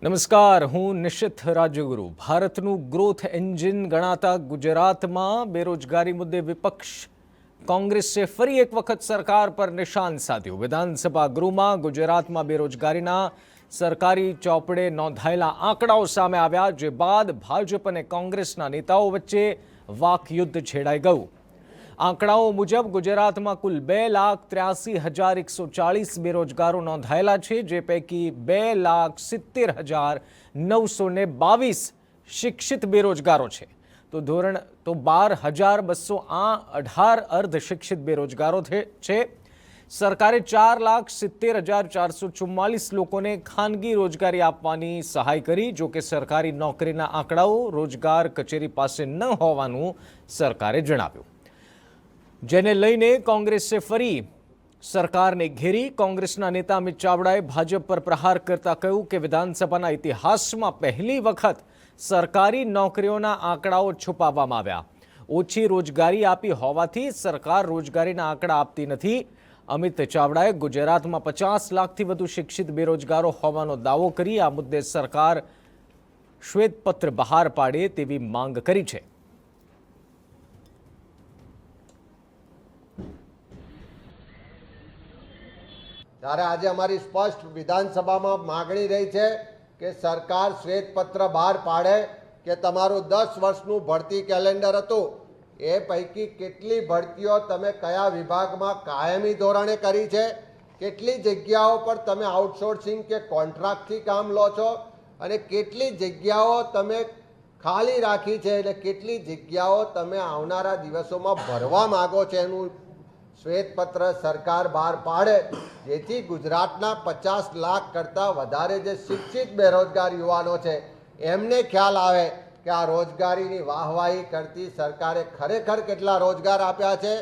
નમસ્કાર, હું નિશિત રાજ્યગુરુ. ભારતનું ગ્રોથ એન્જિન ગણાતા ગુજરાતમાં બેરોજગારી મુદ્દે વિપક્ષ કોંગ્રેસે ફરી એક વખત સરકાર પર નિશાન સાધ્યું. વિધાનસભા ગૃહમાં ગુજરાતમાં બેરોજગારીના સરકારી ચોપડે નોંધાયેલા આંકડાઓ સામે આવ્યા, જે બાદ ભાજપ અને કોંગ્રેસના નેતાઓ વચ્ચે વાકયુદ્ધ છેડાઈ ગયું. આંકડાઓ મુજબ ગુજરાતમાં કુલ 2,83,140 બેરોજગારો નોંધાયેલા છે, જે પૈકી 2,70,922 શિક્ષિત બેરોજગારો છે. તો 12,218 અર્ધ શિક્ષિત બેરોજગારો છે. સરકારે 4,70,444 લોકોને ખાનગી રોજગારી આપવાની સહાય કરી. જો કે સરકારી નોકરીના આંકડાઓ રોજગાર કચેરી પાસે ન હોવાનું સરકારે જણાવ્યું, જેને લઈને કોંગ્રેસે ફરી સરકારને ઘેરી. કોંગ્રેસના નેતા અમિત ચાવડાએ ભાજપ પર પ્રહાર કરતા કહ્યું કે વિધાનસભાના ઇતિહાસમાં પહેલી વખત સરકારી નોકરીઓના આંકડાઓ છુપાવવામાં આવ્યા. ઓછી રોજગારી આપી હોવાથી સરકાર રોજગારીના આંકડા આપતી નથી. અમિત ચાવડાએ ગુજરાતમાં 50 લાખથી વધુ શિક્ષિત બેરોજગારો હોવાનો દાવો કરી આ મુદ્દે સરકાર શ્વેતપત્ર બહાર પાડે તેવી માંગ કરી છે. ત્યારે આજે અમારી સ્પષ્ટ વિધાનસભામાં માગણી રહી છે કે સરકાર શ્વેતપત્ર બહાર પાડે કે તમારું 10 વર્ષનું ભરતી કેલેન્ડર હતું, એ પૈકી કેટલી ભરતીઓ તમે કયા વિભાગમાં કાયમી ધોરણે કરી છે, કેટલી જગ્યાઓ પર તમે આઉટસોર્સિંગ કે કોન્ટ્રાક્ટથી કામ લો છો, અને કેટલી જગ્યાઓ તમે ખાલી રાખી છે અને કેટલી જગ્યાઓ તમે આવનારા દિવસોમાં ભરવા માગો છો, એનું શ્વેતપત્ર સરકાર બહાર પાડે, જેથી ગુજરાતના 50 લાખ કરતાં વધારે જે શિક્ષિત બેરોજગાર યુવાનો છે એમને ખ્યાલ આવે કે આ રોજગારીની વાહવાહી કરતી સરકારે ખરેખર કેટલા રોજગાર આપ્યા છે,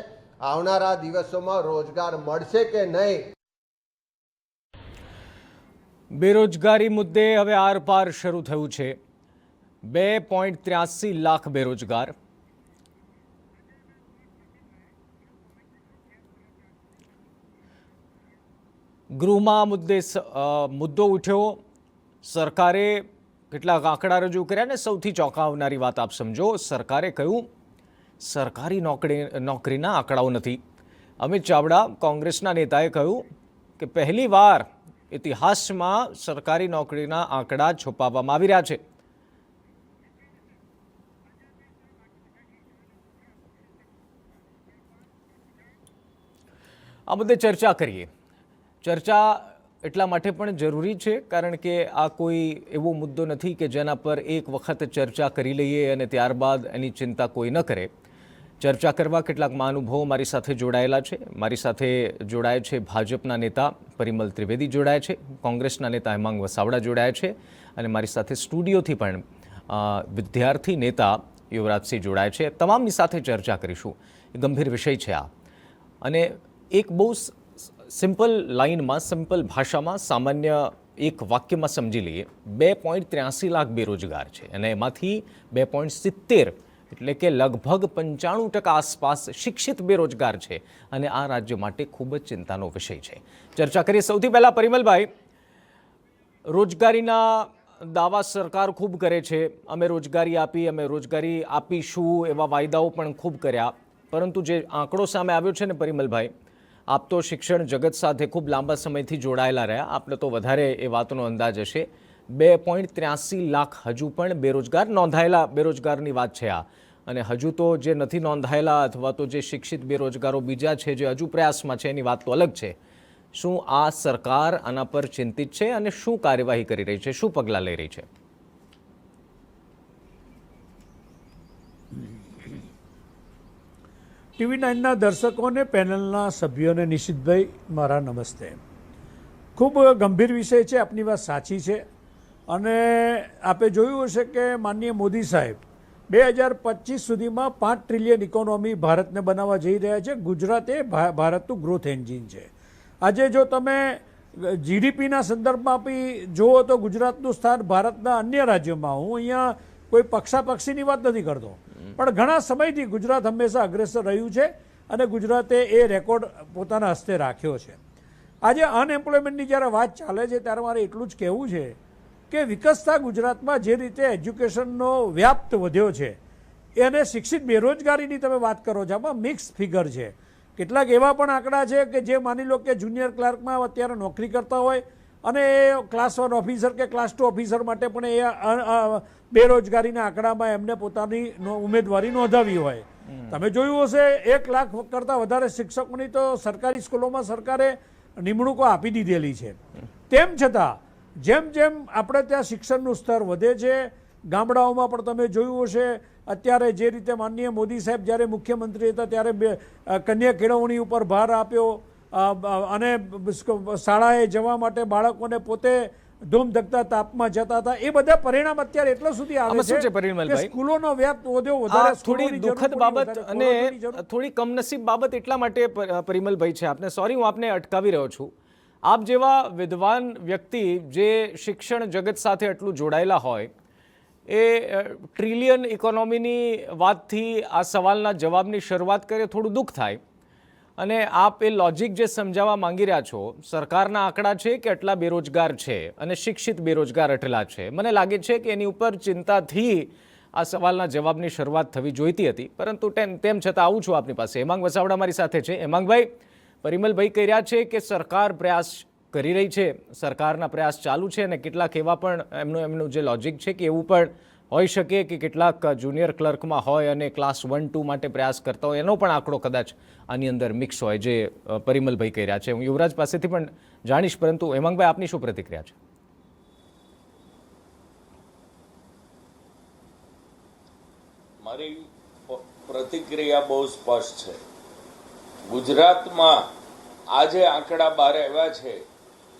આવનારા દિવસોમાં રોજગાર મળશે કે નહીં. બેરોજગારી મુદ્દે હવે આરપાર શરૂ થયું છે. 2.83 લાખ બેરોજગાર. ગૃહમાં મુદ્દો ઉઠ્યો. સરકારે કેટલાક આંકડા રજૂ કર્યા ને સૌથી ચોંકાવનારી વાત આપ સમજો. સરકારે કહ્યું સરકારી નોકરીના આંકડાઓ નથી. અમિત ચાવડા કોંગ્રેસના નેતાએ કહ્યું કે પહેલી વાર ઇતિહાસમાં સરકારી નોકરીના આંકડા છુપાવવામાં આવી રહ્યા છે. આ મુદ્દે ચર્ચા કરીએ. ચર્ચા એટલા માટે પણ જરૂરી છે કારણ કે આ કોઈ એવો મુદ્દો નથી કે જેના પર એક વખત ચર્ચા કરી લઈએ અને ત્યારબાદ એની ચિંતા કોઈ ન કરે. ચર્ચા કરવા કેટલાક મહાનુભાવો મારી સાથે જોડાયેલા છે. મારી સાથે જોડાયા છે ભાજપના નેતા પરિમલ ત્રિવેદી જોડાયા છે, કોંગ્રેસના નેતા હેમાંગ વસાવડા જોડાયા છે, અને મારી સાથે સ્ટુડિયોથી પણ વિદ્યાર્થી નેતા યુવરાજસિંહ જોડાયા છે. તમામની સાથે ચર્ચા કરીશું. ગંભીર વિષય છે આ, અને એક બહુ સિમ્પલ લાઇનમાં, સિમ્પલ ભાષામાં, સામાન્ય એક વાક્યમાં સમજી લઈએ. 2.83 લાખ બેરોજગાર છે અને એમાંથી 2.70 એટલે કે લગભગ 95% આસપાસ શિક્ષિત બેરોજગાર છે, અને આ રાજ્ય માટે ખૂબ જ ચિંતાનો વિષય છે. ચર્ચા કરીએ. સૌથી પહેલાં પરિમલભાઈ, રોજગારીના દાવા સરકાર ખૂબ કરે છે. અમે રોજગારી આપીશું એવા વાયદાઓ પણ ખૂબ કર્યા, પરંતુ જે આંકડો સામે આવ્યો છે ને પરિમલભાઈ, આપ તો શિક્ષણ જગત સાથે ખૂબ લાંબા સમયથી જોડાયેલા રહ્યા, આપને તો વધારે એ વાતનો અંદાજ હશે. 2.83 લાખ હજુ પણ બેરોજગાર, નોંધાયેલા બેરોજગારની વાત છે આ, અને હજુ તો જે નથી નોંધાયેલા અથવા તો જે શિક્ષિત બેરોજગારો બીજા છે જે હજુ પ્રયાસમાં છે એની વાત તો અલગ છે. શું આ સરકાર આના પર ચિંતિત છે અને શું કાર્યવાહી કરી રહી છે, શું પગલાં લઈ રહી છે? TV9ના દર્શકોને, પેનલના સભ્યોને, નિશિતભાઈ મારા નમસ્તે. ખૂબ ગંભીર વિષય છે, આપની વાત સાચી છે. અને આપે જોયું હશે કે માનનીય મોદી સાહેબ 2025 સુધીમાં 5 ટ્રિલિયન ઇકોનોમી ભારતને બનાવવા જઈ રહ્યા છે. ગુજરાત એ ભારતનું ગ્રોથ એન્જિન છે. આજે જો તમે GDPના સંદર્ભમાં આપી જુઓ તો ગુજરાતનું સ્થાન ભારતના અન્ય રાજ્યોમાં, હું અહીંયા કોઈ પક્ષાપક્ષીની વાત નથી કરતો, પણ ઘણા સમયથી ગુજરાત હંમેશા અગ્રેસર રહ્યું છે અને ગુજરાતે એ રેકોર્ડ પોતાના હસ્તે રાખ્યો છે. આજે અનએમ્પ્લોયમેન્ટની જ્યારે વાત ચાલે છે ત્યારે મારે એટલું જ કહેવું છે કે વિકસતા ગુજરાતમાં જે રીતે એજ્યુકેશનનો વ્યાપ વધ્યો છે અને શિક્ષિત બેરોજગારીની તમે વાત કરો છો, આમાં મિક્સ ફિગર છે. કેટલાક એવા પણ આંકડા છે કે જે માની લો કે જુનિયર ક્લાર્કમાં અત્યારે નોકરી કરતા હોય અને એ ક્લાસ 1 ઓફિસર કે ક્લાસ 2 ઓફિસર માટે પણ એ બેરોજગારીના આંકડામાં એમને પોતાની ઉમેદવારી નોંધાવી હોય. તમે જોયું હશે 1 લાખ કરતાં વધારે શિક્ષકોની તો સરકારી સ્કૂલોમાં સરકારે નિમણૂકો આપી દીધેલી છે. તેમ છતાં જેમ જેમ આપણે ત્યાં શિક્ષણનું સ્તર વધે છે, ગામડાઓમાં પણ તમે જોયું હશે અત્યારે જે રીતે માનનીય મોદી સાહેબ જ્યારે મુખ્યમંત્રી હતા ત્યારે કન્યા કેળવણી ઉપર ભાર આપ્યો અને શાળાએ જવા માટે બાળકોને પોતે ધૂમધકતા તાપમાં જતા હતા. એ બધા પરિણામ અત્યારે એટલા સુધી આવે છે કે સ્કૂલોનો વ્યાપ વધ્યો, વધારે થોડી દુઃખદ બાબત અને થોડી કમનસીબ બાબત એટલા માટે પરિમલભાઈ છે આપને, સોરી હું આપને અટકાવી રહ્યો છું. આપ જેવા વિદ્વાન વ્યક્તિ જે શિક્ષણ જગત સાથે એટલું જોડાયેલા હોય, એ ટ્રિલિયન ઇકોનોમીની વાતથી આ સવાલના જવાબની શરૂઆત કરે થોડું દુઃખ થાય. અને આપ એ લોજિક જે સમજાવવા માંગી રહ્યા છો, સરકારના આંકડા છે કે આટલા બેરોજગાર છે અને શિક્ષિત બેરોજગાર આટલા છે, મને લાગે છે કે એની ઉપર ચિંતાથી આ સવાલના જવાબની શરૂઆત થવી જોઈતી હતી. પરંતુ તેમ છતાં આવું છું આપની પાસે. હેમાંગ વસાવડા મારી સાથે છે. હેમાંગભાઈ, પરિમલભાઈ કહી રહ્યા છે કે સરકાર પ્રયાસ કરી રહી છે, સરકારના પ્રયાસ ચાલુ છે અને કેટલાક એવા પણ એમનું જે લોજિક છે કે એવું પણ હોઈ શકે કે કેટલાક જુનિયર ક્લર્કમાં હોય અને ક્લાસ 1, 2 માટે પ્રયાસ કરતા હોય, એનો પણ આંકડો કદાચ આની અંદર મિક્સ હોય, જે પરિમલભાઈ કહી રહ્યા છે. હું યુવરાજ પાસેથી પણ જાણીશ, પરંતુ હેમાંગભાઈ આપની શું પ્રતિક્રિયા છે? મારી પ્રતિક્રિયા બહુ સ્પષ્ટ છે. ગુજરાતમાં આ જે આંકડા બહાર આવ્યા છે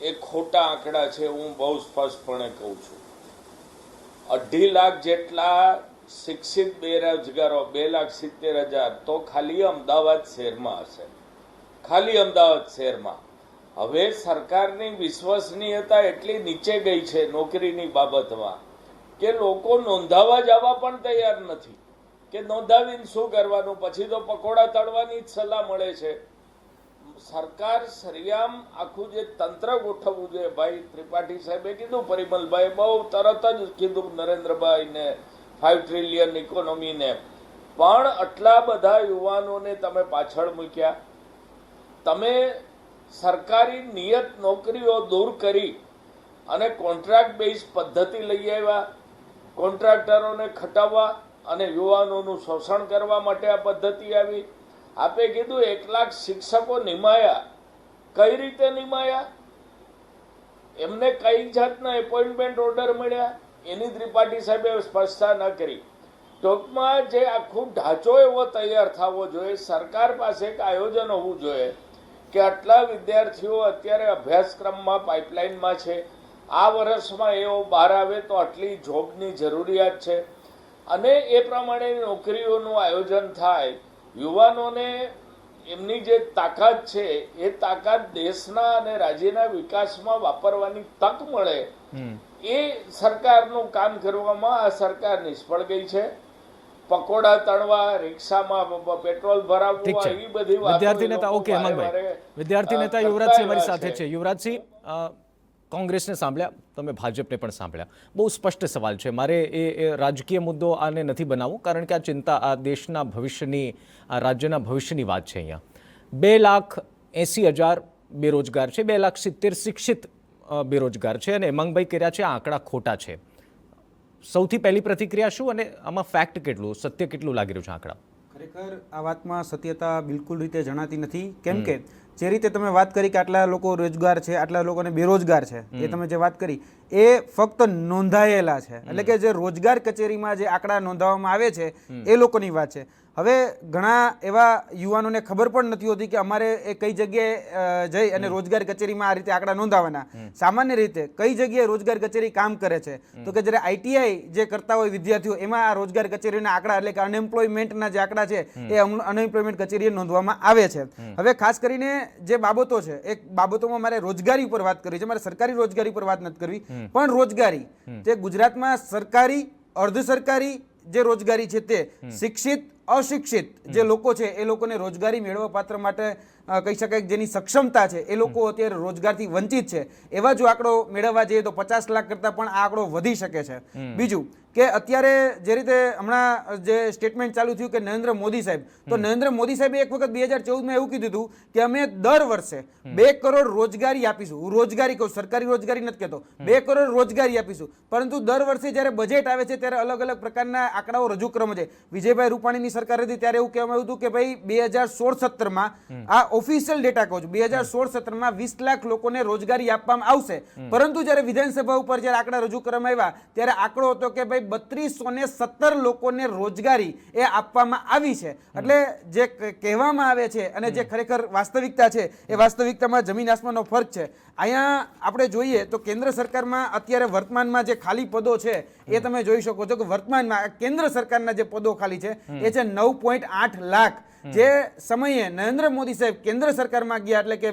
એ ખોટા આંકડા છે, હું બહુ સ્પષ્ટપણે કહું છું. 2.5 લાખ જેટલા શિક્ષિત બેરોજગારો, 2,70,000 તો ખાલી અમદાવાદ શહેરમાં હશે, ખાલી અમદાવાદ શહેરમાં. હવે સરકારની વિશ્વસનીયતા એટલી નીચે ગઈ છે નોકરીની બાબતમાં કે લોકો નોંધાવા જવા પણ તૈયાર નથી કે નોંધાવીને શું કરવાનું, પછી તો પકોડા તળવાની જ સલાહ મળે છે. સરકાર સરિયામ આખું જે તંત્ર ગોઠવવું જોઈએ, ભાઈ ત્રિપાઠી સાહેબે કીધું, પરિમલભાઈ બહુ તરત જ કીધું, નરેન્દ્રભાઈ ને 5 ટ્રિલિયન ઇકોનોમીને, પણ આટલા બધા યુવાનોને તમે પાછળ મૂક્યા. તમે સરકારી નિયત નોકરીઓ દૂર કરી અને કોન્ટ્રાક્ટ બેઝ પદ્ધતિ લઈ આવ્યા, કોન્ટ્રાક્ટરોને ખટાવવા અને યુવાનોનું શોષણ કરવા માટે આ પદ્ધતિ આવી. આપે કીધું 1 લાખ શિક્ષકો નિમાયા. કઈ રીતે નિમાયા? એમને કઈ જાતના એપોઇન્ટમેન્ટ ઓર્ડર મળ્યા એની ત્રિપાઠી સાહેબે સ્પષ્ટતા ન કરી. ટૂંકમાં જે આખું ઢાંચો એવો તૈયાર થવો જોઈએ, સરકાર પાસે એક આયોજન હોવું જોઈએ કે આટલા વિદ્યાર્થીઓ અત્યારે અભ્યાસક્રમમાં પાઇપલાઇનમાં છે, આ વર્ષમાં એવો બહાર આવે તો આટલી જોબની જરૂરિયાત છે અને એ પ્રમાણે નોકરીઓનું આયોજન થાય. યુવાનોને એમની જે તાકાત છે એ તાકાત દેશના અને રાજ્યના વિકાસમાં વાપરવાની તક મળે, એ સરકારનું કામ કરવામાં આ સરકાર નિષ્ફળ ગઈ છે. પકોડા તળવા, રિક્ષામાં પેટ્રોલ ભરાવવું, એ બધી વિદ્યાર્થી નેતા, ઓકે હેમાંગભાઈ, વિદ્યાર્થી નેતા યુવરાજસિંહ મારી સાથે છે. યુવરાજસિંહ, કોંગ્રેસને સાંભળ્યા, તમે ભાજપને પણ સાંભળ્યા. બહુ સ્પષ્ટ સવાલ છે. મારે એ રાજકીય મુદ્દો આને નથી બનાવવું, કારણ કે આ ચિંતા આ દેશના ભવિષ્યની, આ રાજ્યના ભવિષ્યની વાત છે. અહીંયા 2,80,000 બેરોજગાર છે, 2,70,000 શિક્ષિત બેરોજગાર છે અને હેમાંગભાઈ કર્યા છે આ આંકડા ખોટા છે. સૌથી પહેલી પ્રતિક્રિયા શું અને આમાં ફેક્ટ કેટલું, સત્ય કેટલું લાગી રહ્યું છે આંકડા? ખરેખર આ વાતમાં સત્યતા બિલકુલ રીતે જણાતી નથી. કેમ કે જે રીતે તમે વાત કરી કે આટલા લોકો રોજગાર છે, આટલા લોકોને બેરોજગાર છે, એ તમે જે વાત કરી એ ફક્ત નોંધાયેલા છે, એટલે કે જે રોજગાર કચેરીમાં જે આંકડા નોંધાવવામાં આવે છે એ લોકોની વાત છે. હવે ઘણા એવા યુવાનોને ખબર પણ નથી હોતી કે અમારે એ કઈ જગ્યાએ જઈ અને રોજગાર કચેરીમાં આ રીતે આંકડા નોંધાવવાના. સામાન્ય રીતે કઈ જગ્યાએ રોજગાર કચેરી કામ કરે છે તો કે જ્યારે આઈટીઆઈ જે કરતા હોય વિદ્યાર્થીઓ, એમાં આ રોજગાર કચેરીના આંકડા એટલે કે અનએમ્પ્લોયમેન્ટના જે આંકડા છે એ અનએમ્પ્લોયમેન્ટ કચેરીએ નોંધવામાં આવે છે. હવે ખાસ કરીને જે બાબતો છે એ બાબતોમાં મારે રોજગારી ઉપર વાત કરવી છે, મારે સરકારી રોજગારી ઉપર વાત નથી કરવી, પણ રોજગારી જે ગુજરાતમાં સરકારી, અર્ધ સરકારી જે રોજગારી છે તે શિક્ષિત અશિક્ષિત જે લોકો છે એ લોકોને રોજગારી મેળવવા પાત્ર માટે કહી શકાય કે જેની સક્ષમતા છે એ લોકો અત્યારે રોજગારથી વંચિત છે, એવા જો આંકડો મેળવવા જઈએ તો 50 લાખ કરતાં પણ આ આંકડો વધી શકે છે. બીજું કે અત્યારે જે રીતે હમણાં જે સ્ટેટમેન્ટ ચાલુ થયું કે નરેન્દ્ર મોદી સાહેબ, તો નરેન્દ્ર મોદી સાહેબે એક વખત 2014માં એવું કીધું હતું કે અમે દર વર્ષે 2 કરોડ રોજગારી આપીશું. હું રોજગારી કહું, સરકારી રોજગારી નથી કહેતો, 2 કરોડ રોજગારી આપીશું. પરંતુ દર વર્ષે જ્યારે બજેટ આવે છે ત્યારે અલગ અલગ પ્રકારના આંકડાઓ રજૂ કરવામાં છે. વિજયભાઈ રૂપાણીની સરકાર હતી ત્યારે એવું કહેવામાં આવ્યું હતું કે ભાઈ 2016-17માં આ ઓફિશિયલ ડેટા કહું છું, 2016-17માં 20 લાખ લોકોને રોજગારી આપવામાં આવશે. પરંતુ જ્યારે વિધાનસભા ઉપર જ્યારે આંકડા રજૂ કરવામાં આવ્યા ત્યારે આંકડો હતો કે ભાઈ 3217 લોકોને રોજગારી એ આપવામાં આવી છે. એટલે જે કહેવામાં આવે છે અને જે ખરેખર વાસ્તવિકતા છે એ વાસ્તવિકતામાં જમીન આસમાનનો ફરક છે. અહીંયા આપણે જોઈએ તો કેન્દ્ર સરકારમાં અત્યારે વર્તમાનમાં જે ખાલી પદો છે એ તમે જોઈ શકો છો કે વર્તમાનમાં કેન્દ્ર સરકારના જે પદો ખાલી છે એ છે 9.8 લાખ. જે સમયે નરેન્દ્ર મોદી સાહેબ કેન્દ્ર સરકારમાં ગયા એટલે કે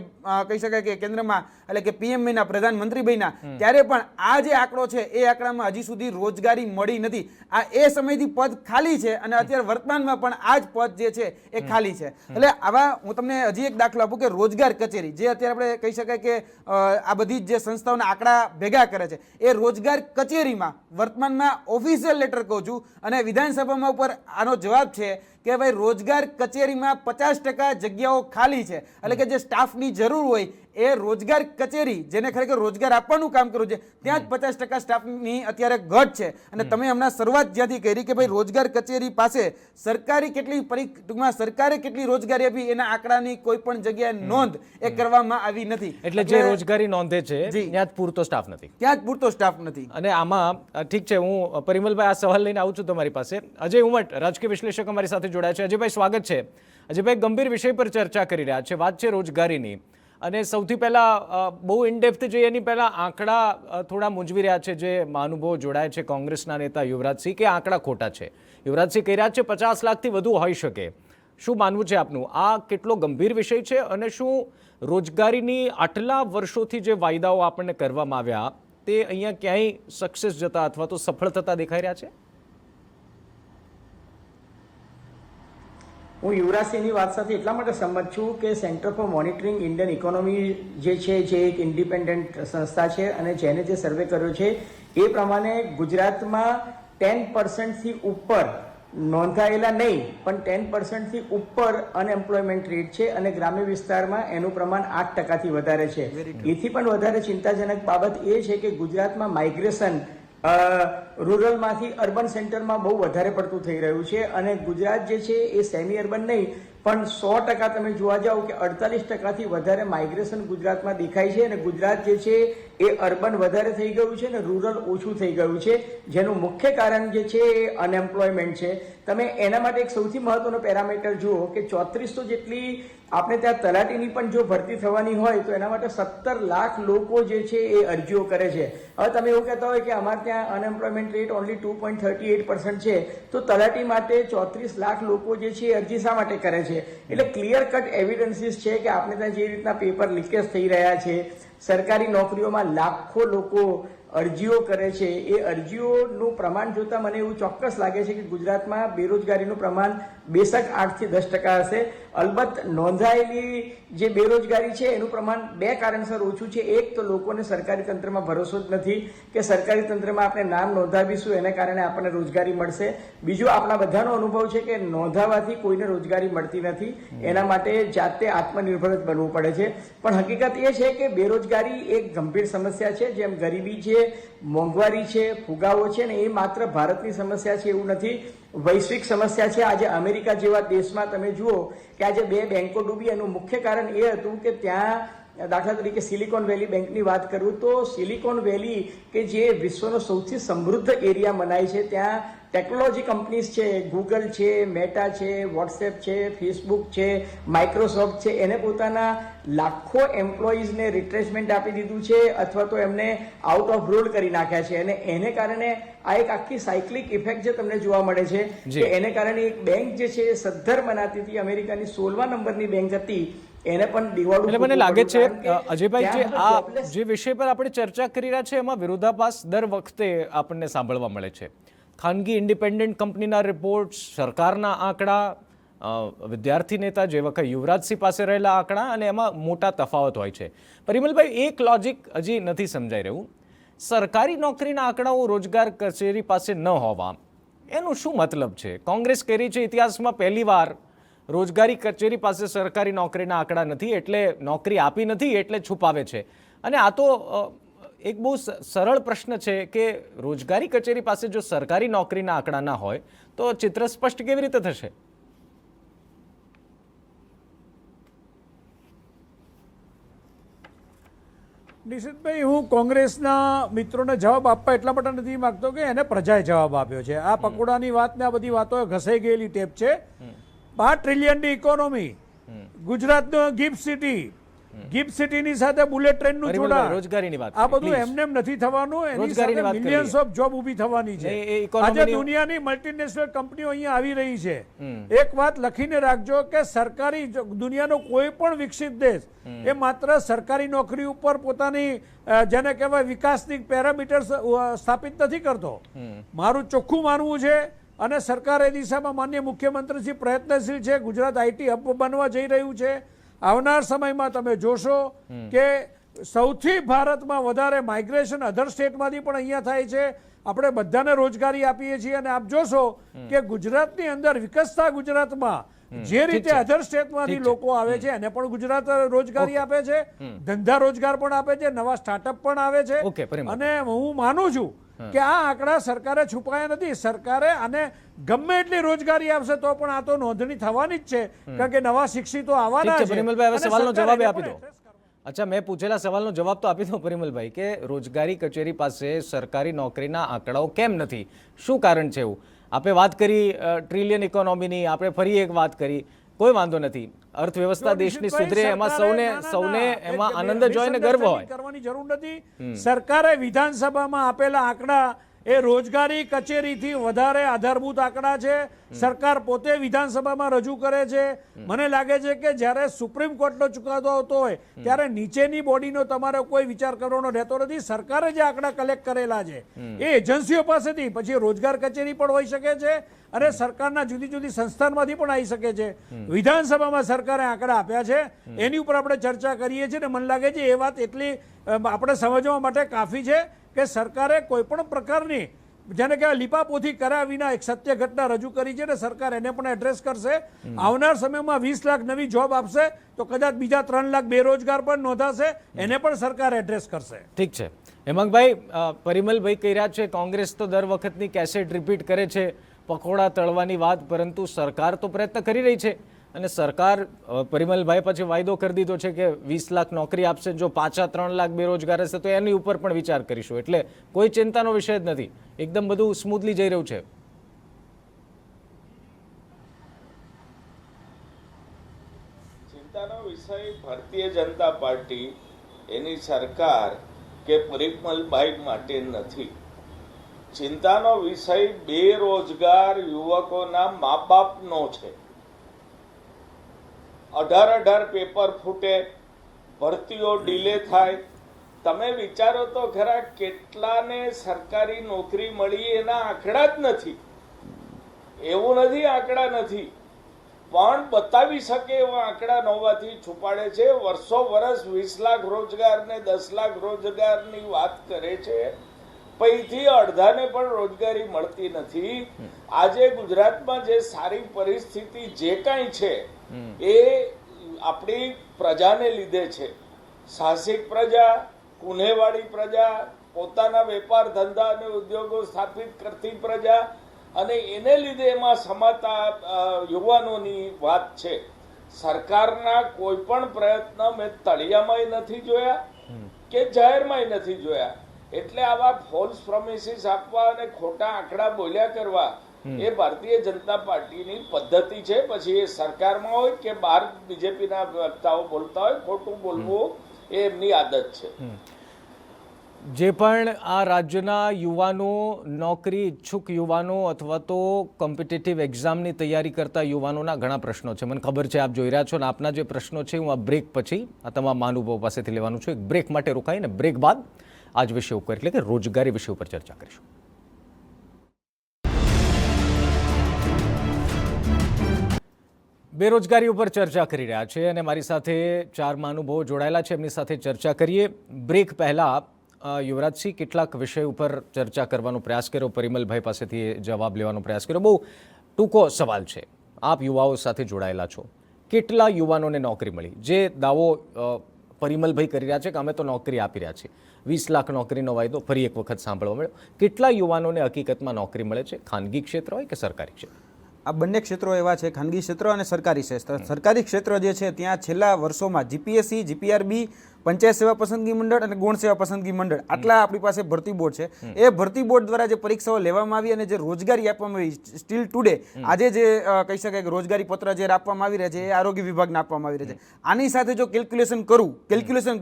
કહી શકાય કે કેન્દ્રમાં એટલે કે પીએમ બન્યા, પ્રધાનમંત્રી બન્યા, ત્યારે પણ આ જે આંકડો છે એ આંકડામાં હજી સુધી રોજગારી મળી નથી. આ એ સમયથી પદ ખાલી છે અને અત્યારે વર્તમાનમાં પણ આ જ પદ જે છે એ ખાલી છે. એટલે આવા હું તમને હજી એક દાખલો આપું કે રોજગાર કચેરી જે અત્યારે આપણે કહી શકાય કે આ બધી જે સંસ્થાઓના આંકડા ભેગા કરે છે એ રોજગાર કચેરીમાં વર્તમાનમાં ઓફિશિયલ લેટર કહું છું અને વિધાનસભામાં ઉપર આનો જવાબ છે કે ભાઈ રોજગાર કચેરીમાં 50% જગ્યાઓ ખાલી છે. એટલે કે જે સ્ટાફની જરૂર હોય એ રોજગાર કચેરી જેને ખરેખર રોજગાર આપવાનું કામ કરવું છે ત્યાં જ 50% સ્ટાફની અત્યારે ઘટ છે. અને તમે હમણાં શરૂઆત જ્યાંથી કરી કે ભાઈ રોજગાર કચેરી પાસે સરકારી કેટલી ટૂંકમાં સરકારે કેટલી રોજગારી આપી એના આંકડાની કોઈ પણ જગ્યાએ નોંધ એ કરવામાં આવી નથી. એટલે જે રોજગારી નોંધે છે ત્યાં જ પૂરતો સ્ટાફ નથી. ત્યાં જ પૂરતો સ્ટાફ નથી. અને આમાં ઠીક છે, હું પરિમલભાઈ આ સવાલ લઈને આવું છું તમારી પાસે. અજય ઉમટ રાજકીય વિશ્લેષક અમારી સાથે જોડાયા છે. અજયભાઈ સ્વાગત છે. અજયભાઈ ગંભીર વિષય પર ચર્ચા કરી રહ્યા છે, વાત છે રોજગારીની. અને સૌથી પહેલાં બહુ ઇનડેપ્થ જઈએ એની પહેલાં આંકડા થોડા મૂંઝવી રહ્યા છે જે મહાનુભાવો જોડાય છે. કોંગ્રેસના નેતા યુવરાજસિંહ કે આંકડા ખોટા છે. યુવરાજસિંહ કહી રહ્યા છે 50 લાખથી વધુ હોઈ શકે. શું માનવું છે આપનું? આ કેટલો ગંભીર વિષય છે અને શું રોજગારીની આટલા વર્ષોથી જે વાયદાઓ આપણને કરવામાં આવ્યા તે અહીંયા ક્યાંય સક્સેસ જતા અથવા તો સફળ થતા દેખાઈ રહ્યા છે? હું યુવરાજસિંહની વાત સાથે એટલા માટે સંમત છું કે centre for monitoring Indian economy જે છે જે એક ઇન્ડિપેન્ડન્ટ સંસ્થા છે અને જેને જે સર્વે કર્યો છે એ પ્રમાણે ગુજરાતમાં 10%થી ઉપર નોંધાયેલા નહીં પણ 10%થી ઉપર અનએમ્પ્લોયમેન્ટ રેટ છે અને ગ્રામ્ય વિસ્તારમાં એનું પ્રમાણ 8%થી વધારે છે. એથી પણ વધારે ચિંતાજનક બાબત એ છે કે ગુજરાતમાં માઇગ્રેશન રૂરલમાંથી અર્બન સેન્ટરમાં બહુ વધારે પડતું થઈ રહ્યું છે અને ગુજરાત જે છે એ સેમી અર્બન નહીં પણ 100% તમે જોવા જાઓ કે 48%થી વધારે માઇગ્રેશન ગુજરાતમાં દેખાય છે અને ગુજરાત જે છે એ અર્બન વધારે થઈ ગયું છે અને રૂરલ ઓછું થઈ ગયું છે, જેનું મુખ્ય કારણ જે છે એ અનએમ્પ્લોયમેન્ટ છે. તમે એના માટે એક સૌથી મહત્વનો પેરામીટર જુઓ કે 3400 જેટલી આપણે ત્યાં તલાટીની પણ જો ભરતી થવાની હોય તો એના માટે 17 લાખ લોકો જે છે એ અરજીઓ કરે છે. હવે તમે એવું કહેતા હોય કે અમારે ત્યાં અનએમ્પ્લોયમેન્ટ રેટ ઓનલી 2.38% છે, તો તલાટી માટે 34 લાખ લોકો જે છે એ અરજી શા માટે કરે છે? એટલે ક્લિયર કટ એવિડન્સીસ છે કે આપણે ત્યાં જે રીતના પેપર લીકેજ થઈ રહ્યા છે, સરકારી નોકરીઓમાં લાખો લોકો અરજીઓ કરે છે, એ અરજીઓનું પ્રમાણ જોતાં મને એવું ચોક્કસ લાગે છે કે ગુજરાતમાં બેરોજગારીનું પ્રમાણ બેશક 8 થી 10% હશે. અલબત્ત નોંધાયેલી જે બેરોજગારી છે એનું પ્રમાણ બે કારણસર ઓછું છે. એક તો લોકોને સરકારી તંત્રમાં ભરોસો જ નથી કે સરકારી તંત્રમાં આપણે નામ નોંધાવીશું એને કારણે આપણને રોજગારી મળશે. બીજું આપણા બધાનો અનુભવ છે કે નોંધાવાથી કોઈને રોજગારી મળતી નથી, એના માટે જાતે આત્મનિર્ભર જ બનવું પડે છે. પણ હકીકત એ છે કે બેરોજગારી એક ગંભીર સમસ્યા છે. જેમ ગરીબી છે, મોંઘવારી છે, ફુગાવો છે ને એ માત્ર ભારતની સમસ્યા છે એવું નથી, વૈશ્વિક સમસ્યા છે. આજે અમેરિકા જેવા દેશમાં તમે જુઓ કે આજે 2 બેંકો ડૂબી, એનું મુખ્ય કારણ એ હતું કે ત્યાં દાખલા તરીકે સિલિકોન વેલી બેંકની વાત કરું તો સિલિકોન વેલી કે જે વિશ્વનો સૌથી સમૃદ્ધ એરિયા મનાય છે, ત્યાં ટેકનોલોજી કંપનીઝ છે, ગૂગલ છે, મેટા છે, વોટ્સએપ છે, ફેસબુક છે, માઇક્રોસોફ્ટ છે, એને પોતાના લાખો એમ્પ્લોઈઝને રિટ્રેસમેન્ટ આપી દીધું છે અથવા તો એમને આઉટ ઓફ રોલ કરી નાખ્યા છે. અને એને કારણે આ એક આખી સાયક્લિક ઇફેક્ટ જે તમને જોવા મળે છે કે એને કારણે એક બેંક જે છે સદ્ધર બનાતી હતી, અમેરિકાની 16મા નંબરની બેંક હતી, એને પણ દિવાળું. એટલે મને લાગે છે અજયભાઈ જે આ જે વિષય પર આપણે ચર્ચા કરી રહ્યા છે એમાં વિરોધાભાસ દર વખતે આપણને સાંભળવા મળે છે. ખાનગી ઇન્ડિપેન્ડન્ટ કંપનીના રિપોર્ટ્સ, સરકારના આંકડા, વિદ્યાર્થી નેતા જેવા કે યુવરાજસિંહ પાસે રહેલા આંકડા, અને એમાં મોટા તફાવત હોય છે. પરિમલભાઈ, એક લોજિક હજી નથી સમજાઈ રહ્યું. સરકારી નોકરીના આંકડાઓ રોજગાર કચેરી પાસે ન હોવા, એનું શું મતલબ છે? કોંગ્રેસ કરી છે ઇતિહાસમાં પહેલીવાર રોજગારી કચેરી પાસે સરકારી નોકરીના આંકડા નથી એટલે નોકરી આપી નથી એટલે છુપાવે છે. અને આ તો એક બહુ સરળ પ્રશ્ન છે કે રોજગારી કચેરી પાસે જો સરકારી નોકરીના આંકડા ના હોય તો ચિત્ર સ્પષ્ટ કેવી રીતે થશે? નિશિતભાઈ, હું કોંગ્રેસના મિત્રોને જવાબ આપવા એટલા માટે નથી માગતો કે એને પ્રજાએ જવાબ આપ્યો છે. આ પકોડાની વાત ને આ બધી વાતો ઘસાઈ ગયેલી ટેપ છે. 5 ટ્રિલિયનની ઇકોનોમી, ગુજરાતનો ગિફ્ટ સિટીની સાથે બુલેટ ટ્રેનનું જોડાણ, રોજગારીની વાત આ બધું એમનેમ નથી થવાનું. એની સાથે મિલિયન્સ ઓફ જોબ ઊભી થવાની છે. આજે દુનિયાની મલ્ટીનેશનલ કંપનીઓ અહીંયા આવી રહી છે. એક વાત લખીને રાખજો કે સરકારી દુનિયાનો કોઈ પણ વિકસિત દેશ એ માત્ર સરકારી નોકરી ઉપર પોતાની જેને કહેવાય વિકાસની પેરામીટર્સ સ્થાપિત નથી કરતો. મારું ચોખ્ખું માનવું છે અને સરકાર એ દિશામાં માનનીય મુખ્યમંત્રીશ્રી પ્રયત્નશીલ છે. ગુજરાત આઈટી હબ બનવા જઈ રહ્યું છે. આવનાર સમયમાં તમે જોશો કે સૌથી ભારતમાં વધારે માઇગ્રેશન અધર સ્ટેટમાંથી પણ અહીંયા થાય છે. આપણે બધાને રોજગારી આપીએ છીએ અને આપ જોશો કે ગુજરાતની અંદર વિકસતા ગુજરાતમાં જે રીતે અધર સ્ટેટમાંથી લોકો આવે છે એને પણ ગુજરાત રોજગારી આપે છે, ધંધા રોજગાર પણ આપે છે, નવા સ્ટાર્ટઅપ પણ આવે છે. અને હું માનું છું કે આ આંકડા સરકારે છુપાયા નથી. સરકારે આને ગમે એટલી રોજગારી આપશે તો પણ આ તો નોંધણી થવાની જ છે, કારણ કે નવા શિક્ષિતો આવવાના છે. પરિમલભાઈ, હવે સવાલનો જવાબ આપી દો. અચ્છા, મેં પૂછેલા સવાલનો જવાબ તો આપી દો પરિમલભાઈ, કે રોજગારી કચેરી પાસે સરકારી નોકરીના આંકડાઓ કેમ નથી? શું કારણ છે એવું? આપણે વાત કરી ટ્રિલિયન ઇકોનોમીની, આપણે ફરી એક વાત કરી, કોઈ વાંધો નથી. અર્થવ્યવસ્થા દેશની સુધરે એમાં સૌને એમાં આનંદ જ હોય ને ગર્વ હોય. કરવાની જરૂર નથી. સરકારે વિધાનસભામાં આપેલા આંકડા એ રોજગારી કચેરીથી વધારે આધારભૂત આંકડા છે. સરકાર પોતે વિધાનસભામાં રજૂ કરે છે. મને લાગે છે કે જ્યારે સુપ્રીમ કોર્ટનો ચુકાદો આવતો હોય ત્યારે નીચેની બોડીનો તમારે કોઈ વિચાર કરવાનો રહેતો નથી. સરકારે જે આંકડા કલેક્ટ કરેલા છે એ એજન્સીઓ પાસેથી, પછી રોજગાર કચેરી પણ હોઈ શકે છે અને સરકારના જુદી જુદી સંસ્થાનમાંથી પણ આવી શકે છે. વિધાનસભામાં સરકારે આંકડા આપ્યા છે, એની ઉપર આપણે ચર્ચા કરીએ છીએ. ને મને લાગે છે એ વાત એટલી આપણે સમજવા માટે કાફી છે કે સરકારે કોઈ પણ પ્રકારની જેને કહેવાય લીપાપોથી કર્યા વિના એક સત્ય ઘટના રજૂ કરી છે ને સરકાર એને પણ એડ્રેસ કરશે. આવનાર સમયમાં 20 લાખ નવી જોબ આપશે તો કદાચ બીજા 3 લાખ બેરોજગાર પણ નોંધાશે, એને પણ સરકાર એડ્રેસ કરશે. ઠીક છે હેમાંગભાઈ, પરિમલભાઈ કહી રહ્યા છે કોંગ્રેસ તો દર વખતની કેસેટ રિપીટ કરે છે પકોડા તળવાની વાત, પરંતુ સરકાર તો પ્રયત્ન કરી રહી છે. અને સરકાર, પરિમલભાઈ પછી વાયદો કરી દીધો છે કે 20 લાખ નોકરી આપશે, જો પાછા 3 લાખ બેરોજગાર હશે તો એની ઉપર પણ વિચાર કરીશું. એટલે કોઈ ચિંતાનો વિષય જ નથી, એકદમ બધું સ્મૂથલી જઈ રહ્યું છે. ચિંતાનો વિષય ભારતીય જનતા પાર્ટી, એની સરકાર કે પરિમલભાઈ માટે નથી. ચિંતાનો વિષય બેરોજગાર યુવકોના મા બાપનો છે. 18 પેપર ફૂટે, ભરતીઓ ડીલે થાય. તમે વિચારો તો ખરા કેટલાને સરકારી નોકરી મળી એના આંકડા જ નથી. એવું નથી આંકડા નથી, પણ બતાવી શકે એવા આંકડા ન હોવાથી છુપાડે છે. વર્ષો વર્ષ 20 લાખ રોજગાર ને 10 લાખ રોજગારની વાત કરે છે, પૈથી અડધાને પણ રોજગારી મળતી નથી. આજે ગુજરાતમાં જે સારી પરિસ્થિતિ જે કાંઈ છે એ આપણી પ્રજાને લીધે છે. સાહસિક પ્રજા, કુનેવાળી પ્રજા, પોતાના વેપાર ધંધા અને ઉદ્યોગો સ્થાપિત કરતી પ્રજા, અને એને લીધે એમાં સમાતા યુવાનોની વાત છે. સરકારના કોઈ પણ પ્રયત્ન મેં તળિયામાંય નથી જોયા કે જાહેરમાંય નથી જોયા. એટલે આવા ફોલ્સ પ્રોમિસીસ આપવા અને ખોટા આંકડા બોલ્યા કરવા એ ભારતીય જનતા પાર્ટીની પદ્ધતિ છે. પછી એ સરકારમાં હોય કે બહાર બીજેપીના વક્તાઓ બોલતા હોય, ખોટું બોલવું એ એમની આદત છે. જે પણ આ રાજ્યના યુવાનો, નોકરી ઈચ્છુક યુવાનો અથવા તો કોમ્પિટિટિવ એક્ઝામની તૈયારી કરતા યુવાનોના ઘણા પ્રશ્નો છે, મને ખબર છે, આપ જોઈ રહ્યા છો. અને આપના જે પ્રશ્નો છે હું આ બ્રેક પછી આ તમામ મહાનુભાવો પાસેથી લેવાનું છું. એક બ્રેક માટે રોકાઈને બ્રેક બાદ આ જ વિષય ઉપર એટલે કે રોજગારી વિષય ઉપર ચર્ચા કરીશું. બેરોજગારી ઉપર ચર્ચા કરી રહ્યા છે અને મારી સાથે ચાર મહાનુભાવો જોડાયેલા છે, એમની સાથે ચર્ચા કરીએ. બ્રેક પહેલા યુવરાજસિંહ કેટલાક વિષય ઉપર ચર્ચા કરવાનો પ્રયાસ કર્યો, પરિમલભાઈ પાસેથી જવાબ લેવાનો પ્રયાસ કર્યો. બહુ ટૂંકો સવાલ છે. આપ યુવાઓ સાથે જોડાયેલા છો, કેટલા યુવાનોને નોકરી મળી? જે દાવો પરિમલભાઈ કરી રહ્યા છે કે અમે તો નોકરી આપી રહ્યા છીએ, 20 લાખ નોકરીનો વાયદો ફરી એક વખત સાંભળવા મળ્યો. કેટલા યુવાનોને હકીકતમાં નોકરી મળે છે, ખાનગી ક્ષેત્ર હોય કે સરકારી ક્ષેત્ર? આ બંને ક્ષેત્રો એવા છે, ખાનગી ક્ષેત્ર અને સરકારી ક્ષેત્ર. સરકારી ક્ષેત્ર જે છે ત્યાં છેલ્લા વર્ષોમાં જીપીએસસી, જીપીઆરબી, પંચાયત સેવા પસંદગી મંડળ અને ગૌણ સેવા પસંદગી મંડળ, આટલા આપણી પાસે ભરતી બોર્ડ છે. એ ભરતી બોર્ડ દ્વારા જે પરીક્ષાઓ લેવામાં આવી અને જે રોજગારી આપવામાં આવી, સ્ટીલ ટુડે આજે જે કહી શકાય કે રોજગારી પત્ર જે આપવામાં આવી રહ્યા છે એ આરોગ્ય વિભાગને આપવામાં આવી રહ્યા છે. આની સાથે જો કેલ્ક્યુલેશન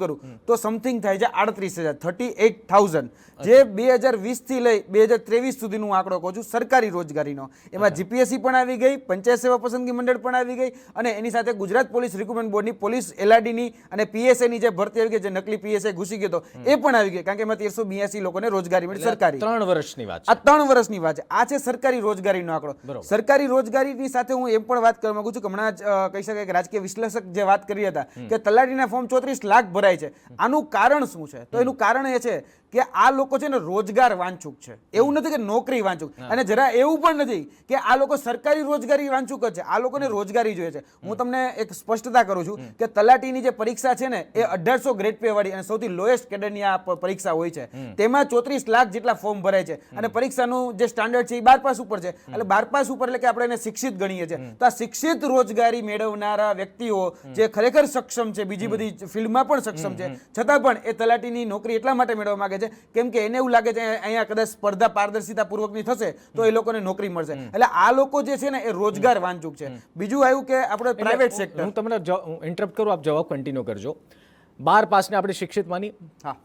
કરું તો સમથિંગ થાય છે 38,000, 38,000, જે 2020 થી લઈ 2023 સુધીનું આંકડો કહું છું સરકારી રોજગારીનો. એમાં જીપીએસસી પણ આવી ગઈ, પંચાયત સેવા પસંદગી મંડળ પણ આવી ગઈ અને એની સાથે ગુજરાત પોલીસ રિક્રુટમેન્ટ બોર્ડની, પોલીસ એલઆરડીની અને પીએસઆઈની જે ભરતી આવી ગઈ, જે નકલી પીએસઆઈ ઘૂસી ગયો હતો એ પણ આવી ગઈ, કારણ કે એમાં 1382 લોકોને રોજગારી મળી સરકારી. 3 વર્ષની વાત છે. આ 3 વર્ષની વાત છે. આ છે સરકારી રોજગારીનો આંકડો. સરકારી રોજગારીની સાથે હું એમ પણ વાત કરવા માંગુ છું કે હમણાં જ કહી શકાય કે રાજકીય વિશ્લેષક જે વાત કરી હતા કે તલાટીના ફોર્મ 34 લાખ ભરાય છે. આનું કારણ શું છે? તો એનું કારણ એ છે કે આ લોકો છે ને રોજગાર વાંચુક છે. એવું નથી કે નોકરી વાંચુક, અને જરા એવું પણ નથી કે આ લોકો સરકારી રોજગારી વાંચુક જ છે. આ લોકોને રોજગારી જોઈએ છે. હું તમને એક સ્પષ્ટતા કરું છું કે તલાટીની જે પરીક્ષા છે ને એ 1800 ગ્રેડ પે વાળી અને સૌથી લોએસ્ટ કેડરની આ પરીક્ષા હોય છે. તેમાં 34 લાખ જેટલા ફોર્મ ભરાય છે અને પરીક્ષાનું જે સ્ટાન્ડર્ડ છે એ 12 પાસ ઉપર છે. એટલે 12 પાસ ઉપર એટલે કે આપણે એને શિક્ષિત ગણીએ છીએ. તો આ શિક્ષિત રોજગારી મેળવનારા વ્યક્તિઓ જે ખરેખર સક્ષમ છે, બીજી બધી ફિલ્ડમાં પણ સક્ષમ છે, છતાં પણ એ તલાટીની નોકરી એટલા માટે મેળવવા માંગે છે કેમ કે એને એવું લાગે છે અહીંયા કદાચ સ્પર્ધા પારદર્શિતા પૂર્વકની થશે તો એ લોકોને નોકરી મળશે. એટલે આ લોકો જે છે ને એ રોજગાર વાંચુક છે. બીજું આવ્યું કે આપણે પ્રાઇવેટ સેક્ટર. હું તમને ઇન્ટરપ્ટ કરું, આપ જવાબ કન્ટિન્યુ કરજો. 12 પાસને આપણે શિક્ષિત માની, હા,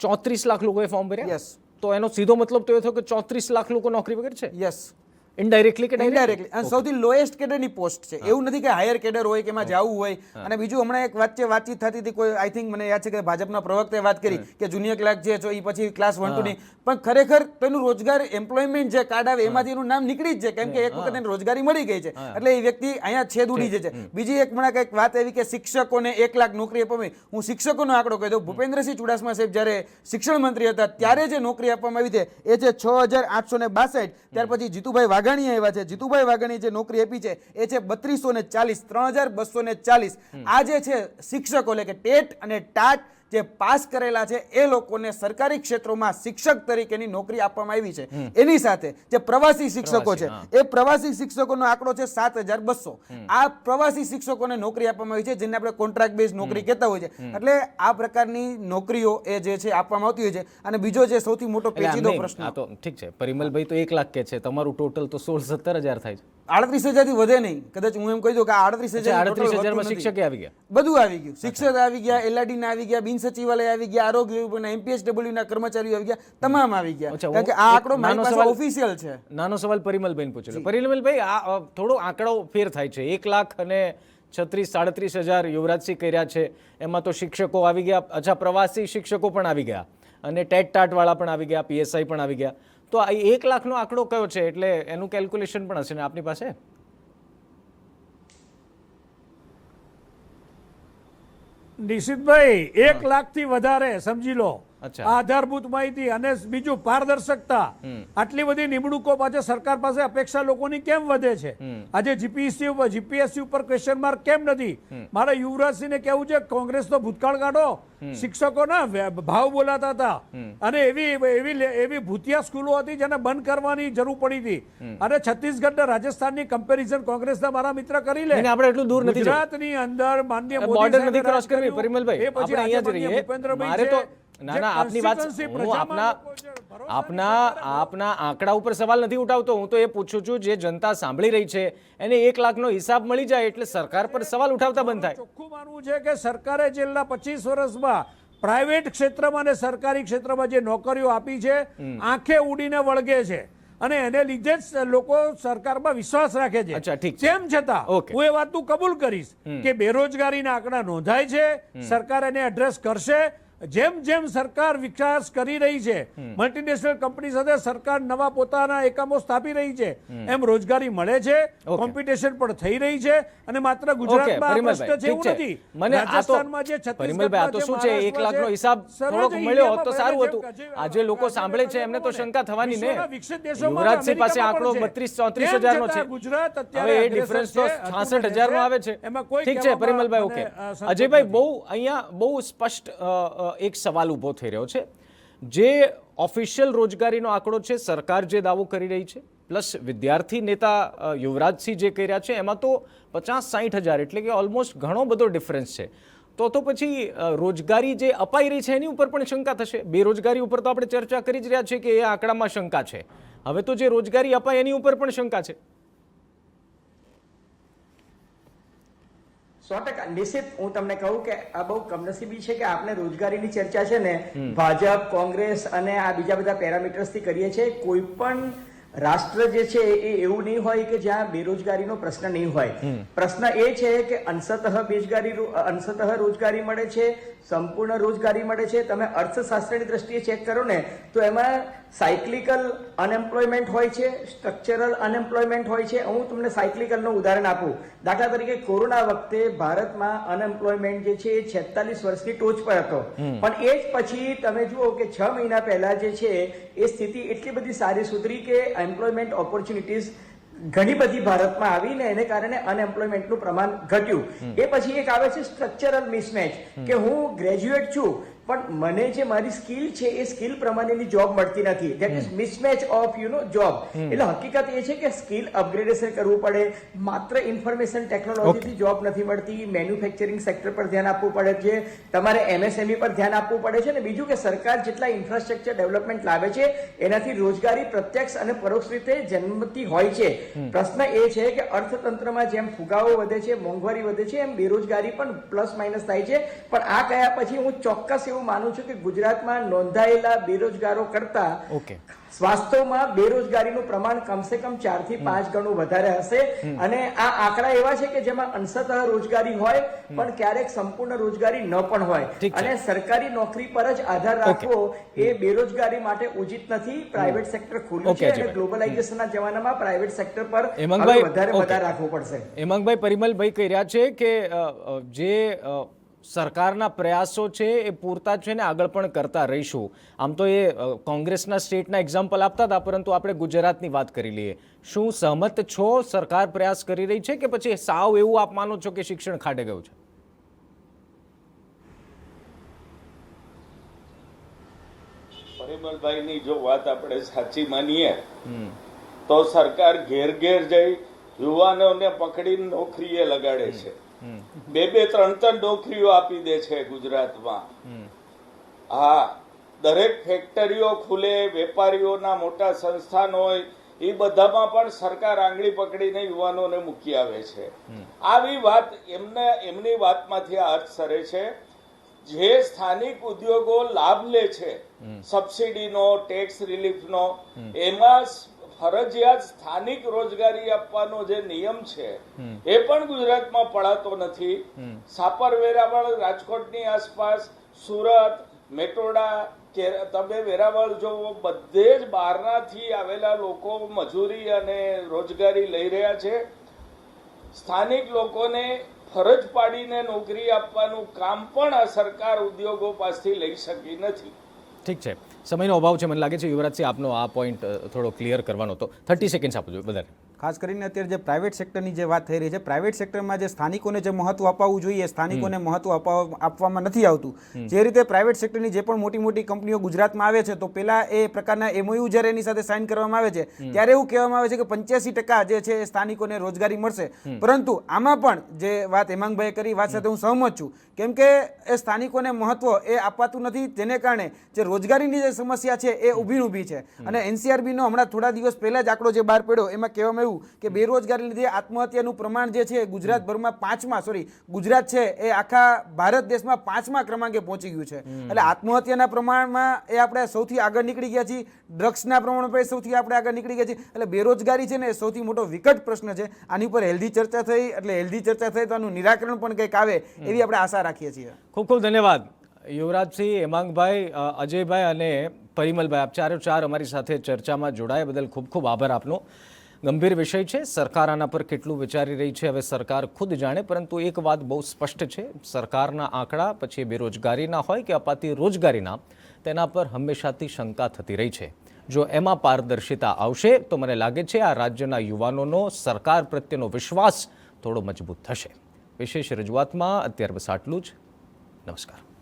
34 લાખ લોકોએ ફોર્મ ભર્યા. યસ. તો એનો સીધો મતલબ તો એ થયો કે 34 લાખ લોકો નોકરી વગર છે. યસ, ઇનડાયરેક્ટલી કે ઇનડાયરેક્ટલી. અને સૌથી લોએસ્ટ કેડરની પોસ્ટ છે. એવું નથી કે હાયર કેડર હોય કે એમાં જવું હોય. અને બીજું હમણાં એક વાતચીત થતી હતી, કોઈ આઈ થિંક મને યાદ છે કે ભાજપના પ્રવક્તાએ વાત કરી કે જુનિયર ક્લાર્ક જે છે એ પછી ક્લાસ 1 2 ની, પણ ખરેખર તેનું રોજગાર એમ્પ્લોયમેન્ટ જે કાર્ડ આવે એમાંથી એનું નામ નીકળી જ છે, કેમ કે એક વખત એને રોજગારી મળી ગઈ છે. એટલે એ વ્યક્તિ અહીંયા છેદ ઉડી જાય છે. બીજી એક હમણાં કંઈક વાત આવી કે શિક્ષકોને 1 લાખ નોકરી આપવામાં આવી. હું શિક્ષકોનો આંકડો કહી દઉં. ભૂપેન્દ્રસિંહ ચુડાસમા સાહેબ જ્યારે શિક્ષણ મંત્રી હતા ત્યારે જે નોકરી આપવામાં આવી છે એ છે 6,862. ત્યાર પછી જીતુભાઈ વાઘાણી આવ્યા છે. જીતુભાઈ વાઘાણી જે નોકરી આપી છે એ છે 3240, 3240. આ જે છે શિક્ષકો એટલે કે ટેટ અને ટાટ જે પાસ કરેલા છે એ લોકોને સરકારી ક્ષેત્રોમાં શિક્ષક તરીકેની નોકરી આપવામાં આવી છે. એની સાથે જે પ્રવાસી શિક્ષકો છે એ પ્રવાસી શિક્ષકોનો આંકડો છે 7,200. આ પ્રવાસી શિક્ષકોને નોકરી આપવામાં આવી છે, જેને આપણે કોન્ટ્રાક્ટ બેઝ નોકરી કહેતા હોય છે. એટલે આ પ્રકારની નોકરીઓ એ જે છે આપવામાં આવતી હોય છે. અને બીજો જે સૌથી મોટો પેચીદો પ્રશ્ન, આ તો ઠીક છે, પરિમલભાઈ તો 1 લાખ કે છે, તમારું ટોટલ તો 16-17 હજાર થાય છે. 38,000 થી વધે નહીં. કદાચ હું એમ કહી દઉં કે 38,000 માં શિક્ષક આવી ગયા, બધું આવી ગયું. શિક્ષક આવી ગયા, એલઆરડી ના આવી ગયા, બિન સચિવાલય આવી ગયા, આરોગ્ય વિભાગના એમપીએસડબલ્યુ ના કર્મચારીઓ આવી ગયા, તમામ આવી ગયા. કારણ કે આ આંકડો મારી પાસે ઓફિશિયલ છે. નાનો સવાલ પરિમલભાઈ પૂછેલો. પરિમલભાઈ, આ થોડો આંકડો ફેર થાય છે. 1 લાખ અને 36-37 હજાર યુવરાજસિંહ કર્યા છે, એમાં તો શિક્ષકો આવી ગયા. અચ્છા, પ્રવાસી શિક્ષકો પણ આવી ગયા અને ટેટ ટાટ વાળા પણ આવી ગયા, પીએસઆઈ પણ આવી ગયા. તો આ 1 લાખનો આંકડો કયો છે? એટલે એનું કેલ્ક્યુલેશન પણ હશે ને આપની પાસે? નિશિતભાઈ, 1 લાખથી વધારે સમજી લો. આધારભૂત માહિતી અને બીજું પારદર્શકતા. આટલી બધી નિમણૂકો પાછળ સરકાર પાસે અપેક્ષા લોકોની કેમ વધે છે? આજે જીપીએસસી ઉપર ક્વેશ્ચન માર્ક કેમ નથી? મારા યુવરાજસિંહને કેવું છે, કોંગ્રેસનો ભૂતકાળ કાઢો. શિક્ષકોના ભાવ બોલાતા હતા અને એવી ભૂતિયા સ્કૂલો હતી જેને બંધ કરવાની જરૂર પડી હતી. અને છત્તીસગઢ રાજસ્થાનની કમ્પેરિઝન કોંગ્રેસના મારા મિત્ર કરી લે. આપણે એટલું દૂર નથી. ગુજરાતની અંદર માનનીય બોર્ડર નથી ક્રોસ કરવી પરિમલભાઈ, આપણે અહીંયા જ રહીએ. મારે તો ના ના, આપની વાત, હું આપના આંકડા ઉપર સવાલ નથી ઉઠાવતો. હું તો એ પૂછું છું જે જનતા સાંભળી રહી છે એને 1 લાખનો હિસાબ મળી જાય એટલે સરકાર પર સવાલ ઉઠાવતા બંધ થાય. ચોખ્ખું માનવું છે કે સરકારે છેલ્લા 25 વર્ષમાં પ્રાઇવેટ ક્ષેત્રમાં અને સરકારી ક્ષેત્રમાં જે નોકરીઓ આપી છે આંખે ઉડીને વળગે છે અને એને લીધે જ લોકો સરકારમાં વિશ્વાસ રાખે છે. તેમ છતાં હું એ વાતનું કબૂલ કરીશ કે બેરોજગારીના આંકડા નોંધાય છે, સરકાર એને એડ્રેસ કરશે. જેમ જેમ સરકાર વિકાસ કરી રહી છે, મલ્ટીનેશનલ કંપની સાથે સરકાર નવા પોતાના એકમો સ્થાપી રહી છે, એમ રોજગારી મળે છે, કોમ્પિટિશન પણ થઈ રહી છે. અને માત્ર ગુજરાતમાં આ પ્રશ્ન છે એવું નથી. મને આ તો રાજસ્થાનમાં જે, પરિમલભાઈ, આ તો શું છે, છત્તીસગઢમાં જે, 1 લાખનો મહારાષ્ટ્રમાં હિસાબ જે, થોડોક સર્વજ્ઞ મળ્યો હોત તો ઇન્ડિયામાં સારું જેમ હતું. આજે લોકો સાંભળે છે એમને તો શંકા થવાની ને. વિશ્વના વિકસિત દેશોમાં યુવરાજસિંહ પાસે અમેરિકામાં આંકડો પણ છે. 32-34 હજારનો છે. તેમ છતાં ગુજરાત અત્યારે હવે એ અગ્રેસર ડિફરન્સ તો છે, 66 હજારનો આવે છે. એમાં કોઈ ઠીક છે કહેવામાં પરિમલભાઈ, મને, ઓકે. સંતોષ અજયભાઈ, નથી. અહીંયા બહુ સ્પષ્ટ એક સવાલ ઊભો થઈ રહ્યો છે. જે ઓફિશિયલ રોજગારીનો આંકડો છે, સરકાર જે દાવો કરી રહી છે, પ્લસ વિદ્યાર્થી નેતા યુવરાજસિંહ જે કહી રહ્યા છે, એમાં તો 50-60 હજાર, એટલે કે ઓલમોસ્ટ ઘણો બધો ડિફરન્સ છે. તો પછી રોજગારી જે અપાઈ રહી છે એની ઉપર પણ શંકા થશે. બેરોજગારી ઉપર તો આપણે ચર્ચા કરી જ રહ્યા છીએ કે એ આંકડામાં શંકા છે. હવે તો જે રોજગારી અપાય એની ઉપર પણ શંકા છે. 100% નિશ્ચિત. હું તમને કહું કે આ બહુ કમનસીબી છે કે આપણે રોજગારીની ચર્ચા છે ને ભાજપ, કોંગ્રેસ અને આ બીજા બધા પેરામીટર્સથી કરીએ છીએ. કોઈ પણ રાષ્ટ્ર જે છે એ એવું નહીં હોય કે જ્યાં બેરોજગારીનો પ્રશ્ન નહીં હોય. પ્રશ્ન એ છે કે અંશતઃ રોજગારી મળે છે, સંપૂર્ણ રોજગારી મળે છે. તમે અર્થશાસ્ત્રની દ્રષ્ટિએ ચેક કરો ને તો એમાં સાયક્લિકલ અનએમ્પ્લોયમેન્ટ હોય છે, સ્ટ્રક્ચરલ અનએમ્પ્લોયમેન્ટ હોય છે. હું તમને સાયક્લિકલનું ઉદાહરણ આપું. દાખલા તરીકે કોરોના વખતે ભારતમાં અનએમ્પ્લોયમેન્ટ જે છે એ 46 વર્ષની ટોચ પર હતો, પણ એ જ પછી તમે જુઓ કે 6 મહિના પહેલા જે છે એ સ્થિતિ એટલી બધી સારી સુધરી કે એમ્પ્લોયમેન્ટ ઓપોર્ચ્યુનિટીઝ ઘણી બધી ભારતમાં આવી ને એને કારણે અનએમ્પ્લોયમેન્ટનું પ્રમાણ ઘટ્યું. એ પછી એક આવે છે સ્ટ્રક્ચરલ મિસમેચ, કે હું ગ્રેજ્યુએટ છું પણ મને જે મારી સ્કિલ છે એ સ્કિલ પ્રમાણેની જોબ મળતી નથી. That is mismatch of job. એટલે હકીકત એ છે કે સ્કિલ અપગ્રેડેશન કરવું પડે. માત્ર ઇન્ફોર્મેશન ટેકનોલોજીથી જોબ નથી મળતી. મેન્યુફેક્ચરિંગ સેક્ટર પર ધ્યાન આપવું પડે છે, તમારે એમએસએમઈ પર ધ્યાન આપવું પડે છે. અને બીજું કે સરકાર જેટલા ઇન્ફ્રાસ્ટ્રક્ચર ડેવલપમેન્ટ લાવે છે એનાથી રોજગારી પ્રત્યક્ષ અને પરોક્ષ રીતે જન્મતી હોય છે. પ્રશ્ન એ છે કે અર્થતંત્રમાં જેમ ફુગાવો વધે છે, મોંઘવારી વધે છે, એમ બેરોજગારી પણ પ્લસ માઇનસ થાય છે. પણ આ કયા પછી હું ચોક્કસ એવું માનું છું કે ગુજરાતમાં નોંધાયેલા બેરોજગારો કરતા વાસ્તવમાં બેરોજગારીનું પ્રમાણ કમસે કમ 4 થી 5 ગણું વધારે હશે. અને આ આંકડા એવા છે કે જેમાં અંશતઃ રોજગારી હોય પણ ક્યારેક સંપૂર્ણ રોજગારી ન પણ હોય. અને સરકારી નોકરી પર જ આધાર રાખવો એ બેરોજગારી માટે ઉચિત નથી. પ્રાઇવેટ સેક્ટર ખુલ્લું છે અને ગ્લોબલાઇઝેશનના જમાનામાં પ્રાઇવેટ સેક્ટર પર વધારે રાખવું પડશે. હેમાંગભાઈ, પરિમલભાઈ કહી રહ્યા છે કે જે સરકારના પ્રયાસો છે એ પૂરતા છે ને આગળ પણ કરતા રહીશું. આમ તો એ કોંગ્રેસના સ્ટેટના એક્ઝામ્પલ આપતા હતા, પરંતુ આપણે ગુજરાતની વાત કરી લઈએ. શું સહમત છો? સરકાર પ્રયાસ કરી રહી છે કે પછી સાવ એવું આપ માનો છો કે શિક્ષણ ખાડે ગયું છે? પરિમલભાઈની જો વાત આપણે સાચી માનીએ તો સરકાર ઘેર ઘેર જઈ યુવાનોને પકડીને નોકરીએ લગાડે છે. 2-3 નોકરીઓ આપી દે છે ગુજરાતમાં. હા, દરેક ફેક્ટરીઓ ખુલે, વેપારીઓના મોટા સંસ્થાન હોય, એ બધામાં પણ સરકાર આંગળી પકડીને યુવાનોને મૂકી આવે છે. આવી વાત એમની વાતમાંથી અર્થ સરે છે. જે સ્થાનિક ઉદ્યોગો લાભ લે છે સબસિડીનો, ટેક્સ રિલીફનો, એમાં ફરજિયાત સ્થાનિક રોજગારી આપવાનો જે નિયમ છે એ પણ ગુજરાતમાં પડાતો નથી. સાપર, વેરાવળ, રાજકોટની આસપાસ, સુરત, મેટોડા, તમે વેરાવળ જોવો, બધે જ બહારનાથી આવેલા લોકો મજૂરી અને રોજગારી લઈ રહ્યા છે. સ્થાનિક લોકોને ફરજ પાડીને નોકરી આપવાનું કામ પણ આ સરકાર ઉદ્યોગો પાસેથી લઈ શકી નથી. ઠીક છે, સમયનો અભાવ છે. મને લાગે છે યુવરાજસિંહ આપનો આ પોઈન્ટ થોડો ક્લિયર કરવાનો હતો. 30 સેકન્ડ આપજો વધારે. ખાસ કરીને અત્યારે જે પ્રાઇવેટ સેક્ટરની જે વાત થઈ રહી છે, પ્રાઇવેટ સેક્ટરમાં જે સ્થાનિકોને જે મહત્વ અપાવવું જોઈએ સ્થાનિકોને મહત્વ આપવામાં નથી આવતું. જે રીતે પ્રાઇવેટ સેક્ટરની જે પણ મોટી મોટી કંપનીઓ ગુજરાતમાં આવે છે તો પેલા એ પ્રકારના એમઓયુ જ્યારે એની સાથે સાઇન કરવામાં આવે છે ત્યારે એવું કહેવામાં આવે છે કે 85% જે છે એ સ્થાનિકોને રોજગારી મળશે. પરંતુ આમાં પણ જે વાત હેમાંગભાઈએ કરી વાત સાથે હું સહમત છું, કેમ કે એ સ્થાનિકોને મહત્વ એ અપાતું નથી, જેને કારણે જે રોજગારીની જે સમસ્યા છે એ ઊભી છે. અને એનસીઆરબીનો હમણાં થોડા દિવસ પહેલા જ આંકડો જે બહાર પડ્યો એમાં કહેવામાં આવ્યું કે બેરોજગારી લીધે આત્મહત્યાનું પ્રમાણ જે છે ગુજરાતભરમાં ગુજરાત છે એ આખા ભારત દેશમાં 5મા ક્રમાંકે પહોંચી ગયું છે. એટલે આત્મહત્યાના પ્રમાણમાં એ આપણે સૌથી આગળ નીકળી ગયા છીએ, ડ્રગ્સના પ્રમાણ પર સૌથી આપણે આગળ નીકળી ગયા છીએ. એટલે બેરોજગારી છે ને એ સૌથી મોટો વિકટ પ્રશ્ન છે. આની પર હેલ્ધી ચર્ચા થઈ, એટલે હેલ્ધી ચર્ચા થઈ તો આનું નિરાકરણ પણ કંઈક આવે એવી આપણે આશા રાખીએ છીએ. ખૂબ ખૂબ ધન્યવાદ યુવરાજસિંહ, હેમાંગભાઈ, અજયભાઈ અને પરિમલભાઈ, આપ ચારે અમારી સાથે ચર્ચામાં જોડાયા બદલ ખૂબ ખૂબ આભાર આપનો. ગંભીર વિષય છે, સરકાર આના પર કેટલું વિચારી રહી છે હવે સરકાર ખુદ જાણે, પરંતુ એક વાત બહુ સ્પષ્ટ છે, સરકારના આંકડા પછી બેરોજગારીના હોય કે અપાતી રોજગારીના, તેના પર હંમેશાથી શંકા થતી રહી છે. જો એમાં પારદર્શિતા આવશે તો મને લાગે છે આ રાજ્યના યુવાનોનો સરકાર પ્રત્યેનો વિશ્વાસ થોડો મજબૂત થશે. વિશેષ રજૂઆતમાં અત્યાર બસ આટલું જ. નમસ્કાર.